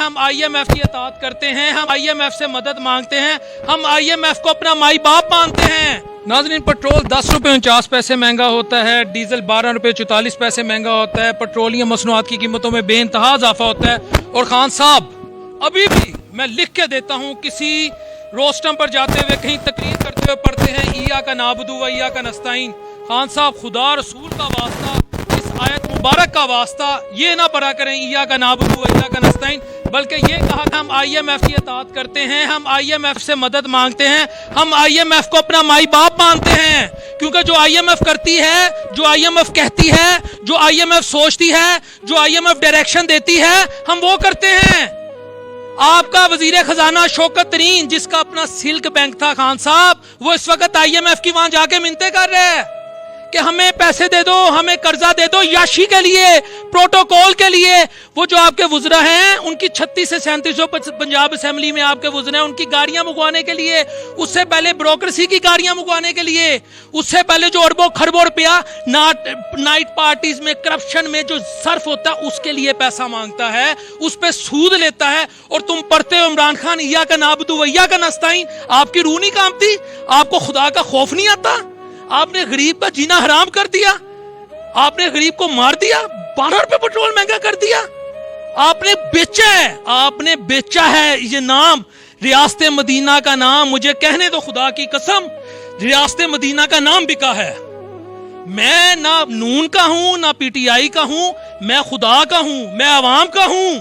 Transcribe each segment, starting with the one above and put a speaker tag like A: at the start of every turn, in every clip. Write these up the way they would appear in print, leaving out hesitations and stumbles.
A: हम IMF की इताअत करते हैं, हम IMF से मदद मांगते हैं, हम IMF को अपना माई बाप मानते हैं। नाज़रीन, पेट्रोल 10 रुपये 49 पैसे महंगा होता है, डीजल 12 रुपये 44 पैसे महंगा होता है, पेट्रोलियम मसनूआत की कीमतों में बेइंतहा इजाफा होता है। और खान साहब, अभी भी मैं लिख के देता हूँ, किसी रोस्टम पर जाते हुए, कहीं तकरीर करते हुए पढ़ते हैं इया का नाबुदु व इया का नस्ताइन। खान साहब, खुदा रसूल का वास्ता, इस आयत मुबारक का वास्ता, ये ना पढ़ा करें इया का नाबुदु व इया का नस्ताइन, बल्कि ये कहा कि हम IMF की इताअत करते हैं, हम IMF से मदद मांगते हैं, हम IMF को अपना माई बाप मानते हैं। क्योंकि जो IMF करती है, जो IMF कहती है, जो IMF सोचती है, जो IMF डायरेक्शन देती है, हम वो करते हैं। आपका वजीर खजाना शौकत तरीन, जिसका अपना सिल्क बैंक था खान साहब, वो इस वक्त IMF की वहां जाके मिन्नतें कर रहे हैं कि हमें पैसे दे दो, हमें कर्जा दे दो, याशी के लिए, प्रोटोकॉल के लिए। वो जो आपके वुज़रा हैं, उनकी 36 से 37 पंजाब असेंबली में आपके वुज़रा हैं, उनकी गाड़ियां मुगवाने के लिए, उससे पहले ब्रोक्रेसी की गाड़ियां मुगवाने के लिए, उससे पहले जो अरबों खरबों रुपया नाइट पार्टीज में, करप्शन में जो सर्फ होता है, उसके लिए पैसा मांगता है, उस पर सूद लेता है। और तुम पढ़ते हो इमरान खान इया का नाबुदु व इया का नस्ताइन, आपकी रूह नहीं कांपती? आपको खुदा का खौफ नहीं आता? आपने गरीब का जीना हराम कर दिया, आपने गरीब को मार दिया, 12 रुपए पेट्रोल महंगा कर दिया, आपने बेचा है, आपने बेचा है ये नाम, रियासत मदीना का नाम। मुझे कहने दो खुदा की कसम, रियासत मदीना का नाम बिका है। मैं ना नून का हूं, ना PTI का हूं, मैं खुदा का हूं, मैं अवाम का हूं।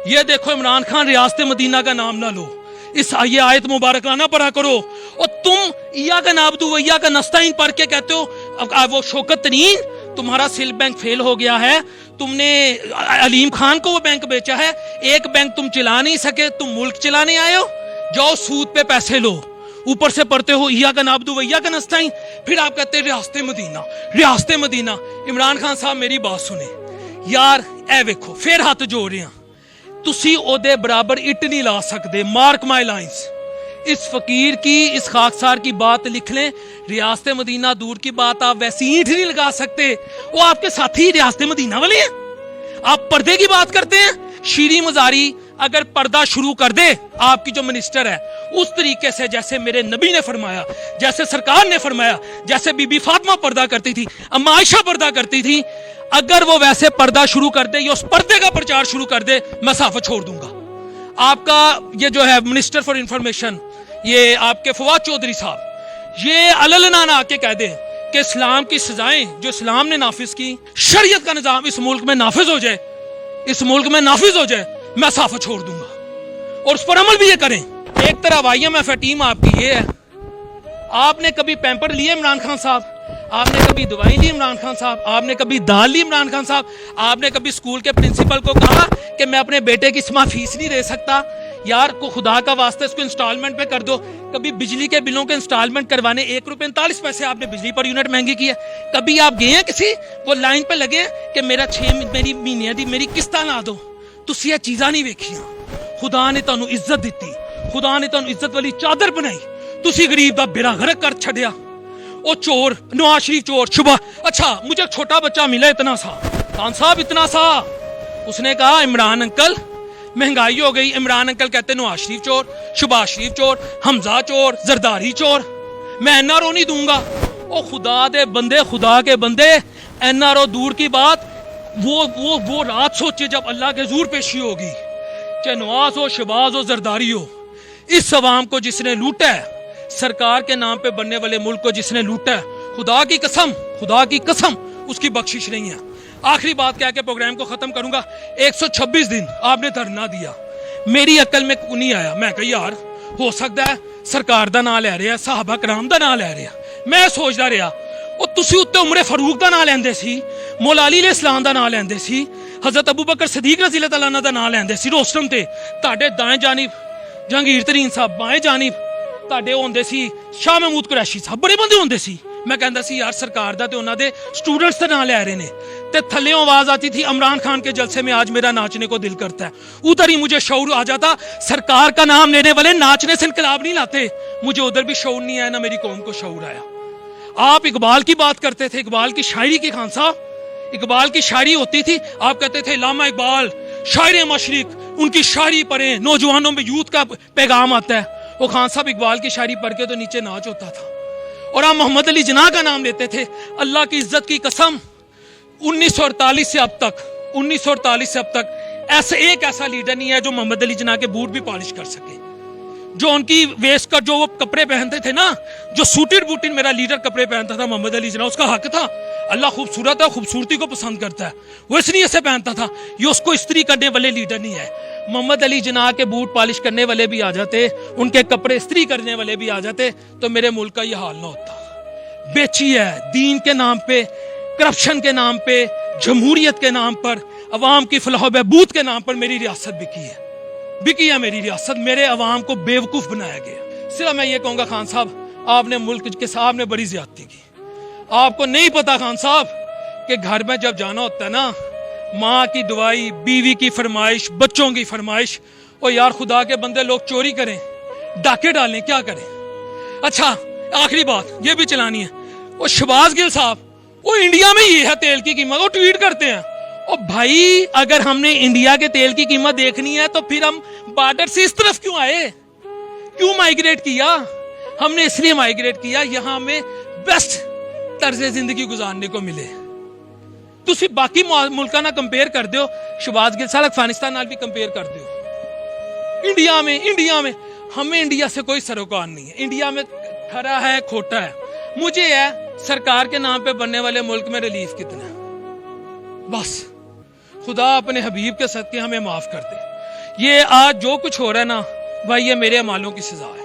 A: ये देखो इमरान खान, रियासत मदीना का नाम ना लो, ये आयत मुबारक ना पढ़ा करो। और तुम इया का नाबुदु व इया का नस्ताइन पढ़ के कहते हो वो शौकत तरीन, तुम्हारा सिल्क बैंक फेल हो गया है, तुमने अलीम खान को वो बैंक बेचा है, एक बैंक तुम चला नहीं सके, तुम मुल्क चलाने आए हो, जाओ सूद पे पैसे लो, ऊपर से पढ़ते हो इया का नाबुदु व इया का नस्ताइन, फिर आप कहते हैं रियासत मदीना, रियासत मदीना। इमरान खान साहब, मेरी बात सुने यार, ए वेखो फिर हाथ जोड़ रहे हैं, तुसी ओदे बराबर इट नहीं ला सकते। मार्क माई लाइन्स, इस फकीर की, इस खाकसार की बात लिख लें, रियासत मदीना दूर की बात, आप वैसी ईंट नहीं लगा सकते। वो आपके साथी रियासत मदीना वाले हैं। आप पर्दे की बात करते हैं। शीरी मजारी अगर पर्दा शुरू कर दे, आपकी जो मिनिस्टर है, उस तरीके से जैसे मेरे नबी ने फरमाया, जैसे सरकार ने फरमाया, जैसे बीबी फातिमा पर्दा करती थी, अम्मा आयशा पर्दा करती थी, अगर वो वैसे पर्दा शुरू कर दे या उस पर्दे का प्रचार शुरू कर दे, मैं सहाफत छोड़ दूंगा। आपका ये जो है मिनिस्टर फॉर इंफॉर्मेशन, ये आपके फवाद चौधरी साहब, ये अललना ना आके कह दे कि इस्लाम की सजाएं जो इस्लाम ने नाफिज की, शरीयत का निजाम इस मुल्क में नाफिज हो जाए, इस मुल्क में नाफिज हो जाए, मैं सहाफत छोड़ दूंगा। और उस पर अमल भी ये करें। एक तरफ IMF है, टीम आपकी ये है। आपने कभी पैम्पर लिए इमरान खान साहब? आपने कभी दवाई ली इमरान खान साहब? आपने कभी दाल ली इमरान खान साहब? आपने कभी स्कूल के प्रिंसिपल को कहा कि मैं अपने बेटे की इस माह फीस नहीं दे सकता, यार को खुदा का वास्ता इसको इंस्टॉलमेंट पे कर दो? कभी बिजली के बिलों के इंस्टॉलमेंट करवाने 1 रुपये 39 पैसे आपने बिजली पर यूनिट महंगी की है? कभी आप गए हैं किसी वो लाइन पे लगे कि मेरा 6 मेरी महीने दी मेरी किस्ता ना दो? तुसी ये चीज़ां नहीं वेखियां। खुदा ने तुहानू इज्जत दी, खुदा ने तुहानू इज्जत वाली चादर बनाई, तुसी गरीब दा बेड़ा गर्क कर छड़िया। ओ चोर, नवाज शरीफ चोर, शुभा, अच्छा मुझे एक छोटा बच्चा मिला इतना सा, खान साहब इतना सा, उसने कहा इमरान अंकल महंगाई हो गई। इमरान अंकल कहते नवाज शरीफ चोर, शुभा शरीफ चोर, हमजा चोर, जरदारी चोर, मैं NRO नहीं दूंगा। ओ खुदा दे बंदे, खुदा के बंदे, NRO दूर की बात, वो रात सोचे जब अल्लाह के हुजूर पेशी होगी, चाहे नवाज हो, शहबाज हो, जरदारी हो, इस अवाम को जिसने लूटा है, सरकार के नाम पे बनने वाले मुल्क को जिसने लूटा है, खुदा की कसम, खुदा की कसम, उसकी बख्शिश नहीं है। आखिरी बात कह के प्रोग्राम को खत्म करूंगा। 126 दिन आपने धरना दिया, मेरी अकल में नहीं आया। मैं कही यार हो सकता है सरकार दा नाम ले रहे हैं, साहबा कराम दा नाम ले रहे हैं। मैं सोचदा रहा ਉਹ ਤੁਸੀਂ ਉੱਤੇ ਉਮਰੇ ਫਾਰੂਕ ਦਾ ਨਾਂ ਲੈਂਦੇ ਸੀ, ਮੌਲਾ ਅਲੀ अलैहिस्सलाम ਦਾ ਨਾਂ ਲੈਂਦੇ ਸੀ, हज़रत अबू बकर सदीक रज़ी अल्लाह तआला ਦਾ ਨਾਂ ਲੈਂਦੇ ਸੀ ਰੋਸਟਮ ਤੇ। ਤੁਹਾਡੇ ਦਾएं जानिब जहांगीर तरीन साहब, बाएं जानिब ਤੁਹਾਡੇ ਹੁੰਦੇ ਸੀ शाह महमूद कुरैशी साहब, बड़े बंदे ਹੁੰਦੇ ਸੀ। मैं कहता सी यार सरकार दा ते उन्हां दे स्टूडेंट्स दा नाम ले रहे ने, ते थल्लेओं आवाज आती थी इमरान खान के जलसे में आज मेरा नाचने को दिल करता है। उधर ही मुझे शऊर आ जाता, सरकार का नाम लेने वाले नाचने से इनकलाब नहीं लाते। मुझे उधर भी शऊर नहीं आया, ना मेरी कौम को शऊर आया। आप इकबाल की बात करते थे, इकबाल की शायरी की खान साहब, इकबाल की शायरी होती थी, आप कहते थे लामा इकबाल शायर मशरिक उनकी शायरी पढ़ें, नौजवानों में यूथ का पैगाम आता है। वो खान साहब इकबाल की शायरी पढ़ के तो नीचे नाच होता था, और आप मोहम्मद अली जिन्ना का नाम लेते थे। अल्लाह की इज्जत की कसम, 1948 से अब तक ऐसा लीडर नहीं है जो मोहम्मद अली जिन्ना के बूट भी पॉलिश कर सके, जो उनकी वेस्ट का जो वो कपड़े पहनते थे ना, जो सूटेड बूटेड मेरा लीडर कपड़े पहनता था मोहम्मद अली जिन्ना, उसका हक था। अल्लाह खूबसूरत है, खूबसूरती को पसंद करता है, वो इसलिए ऐसे पहनता था। ये उसको इस्त्री करने वाले लीडर नहीं है। मोहम्मद अली जिन्ना के बूट पॉलिश करने वाले भी आ जाते, उनके कपड़े इस्त्री करने वाले भी आ जाते, तो मेरे मुल्क का ये हाल ना होता। बेची है दीन के नाम पे, करप्शन के नाम पे, जमहूरियत के नाम पर, अवाम की फलाह बहबूद के नाम पर मेरी रियासत बिकी है मेरी रियासत। मेरे अवाम को बेवकूफ़ बनाया गया। सिर्फ मैं ये कहूँगा खान साहब, आपने मुल्क के साहब ने बड़ी ज्यादती की। आपको नहीं पता खान साहब कि घर में जब जाना होता है ना, माँ की दुआई, बीवी की फरमाइश, बच्चों की फरमाइश, और यार खुदा के बंदे लोग चोरी करें, डाके डालें, क्या करें। अच्छा आखिरी बात ये भी चलानी है, वो शहबाज गिल साहब, वो इंडिया में ये है तेल की कीमत, वो ट्वीट करते हैं। और भाई अगर हमने इंडिया के तेल की कीमत देखनी है तो फिर हम बॉर्डर से इस तरफ क्यों आए, क्यों माइग्रेट किया? हमने इसलिए माइग्रेट किया यहाँ हमें बेस्ट तर्ज जिंदगी गुजारने को मिले। तुसी बाकी मुल्का ना कंपेयर कर दो, शहबाज गिल साहब अफगानिस्तान नाल भी कंपेयर कर दो। इंडिया में हमें इंडिया से कोई सरोकार नहीं है। इंडिया में खरा है खोटा है। मुझे है सरकार के नाम पे बनने वाले मुल्क में रिलीफ कितना है, बस खुदा अपने हबीब के सदके हमें माफ कर दे। ये आज जो कुछ हो रहा है ना भाई, ये मेरे अमालों की सजा है।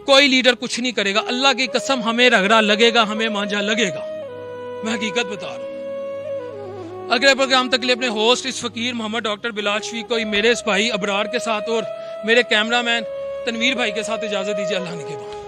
A: कोई लीडर कुछ नहीं करेगा, अल्लाह की कसम हमें रगड़ा लगेगा, हमें मांझा लगेगा, मैं हकीकत बता रहा हूँ। अगले प्रोग्राम तक के लिए अपने होस्ट इस फकीर मोहम्मद डॉक्टर बिलाल शफीक को, मेरे इस भाई अबरार के साथ और मेरे कैमरामैन तनवीर भाई के साथ इजाजत दीजिए। अल्लाह ने के बाद।